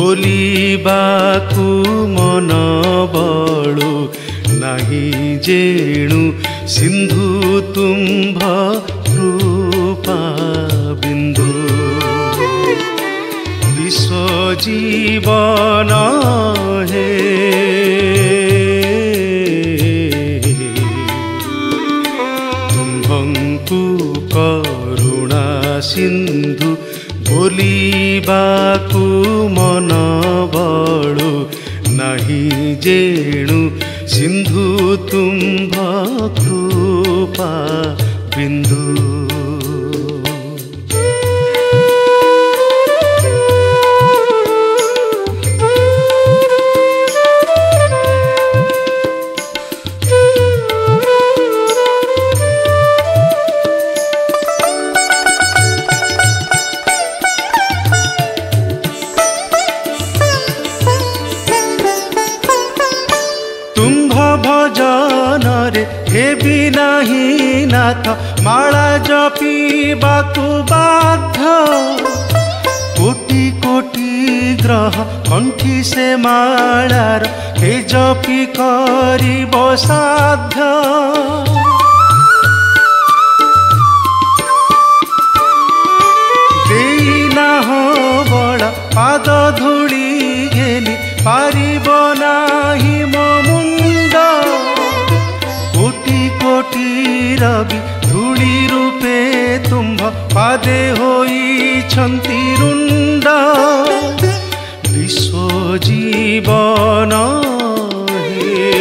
बोलिबाकु मन बळु नाही जेणु सिंधु तुम्भ कृपा बिंदु विश्व जीवन हे तुम्भंकु करुणा सिंधु बोलिबाकु मन बळु नाही जेणु सिंधु तुम्भ कृपा बिंदु भजन रे हेबी नाही नाथ माला जपिबाकु बाध्य कोटि कोटि ग्रह कंठी से मालार हे जपि करिब साध्य देना हो बड़ पाद धूली घेनी पारिब नाही मो कोटि रवि धूली रूपे तुम्भ पादे होई छंती रुंड विश्व जीवन हे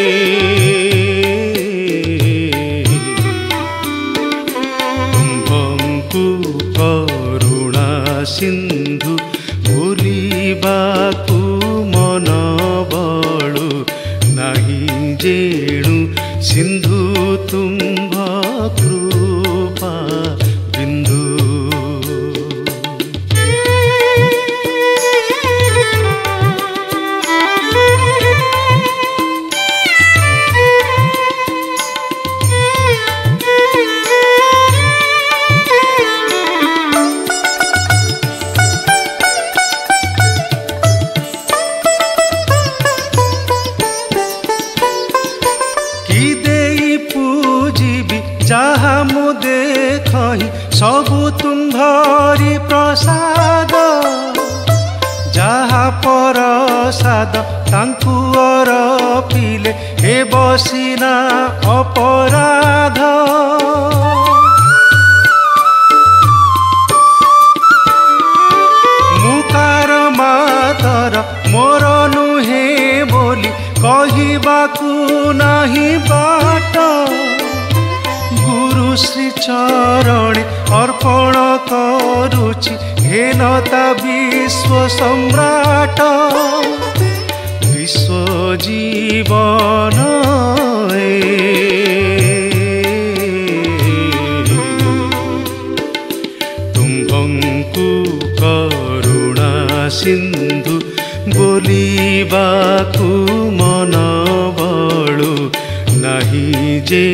तुम्भंकु करुणा सिंधु बोलिबाकु मन बळु नाही जेणु सिंधु तुम्भ कृपा बिंदु जहा मु देखहि सबु तुम्हारी प्रसाद जहा परसाद तांकु अरपिले हे बसिना अपराध मुकार मातर मोर नुहे बोली कहिबाकु नाही बाट गुरु श्री चरण अर्पण करुछि हेनता विश्व सम्राट विश्व जीवन तुम्भंकु करुणा सिंधु बोलिबाकु मन बळु नाही जे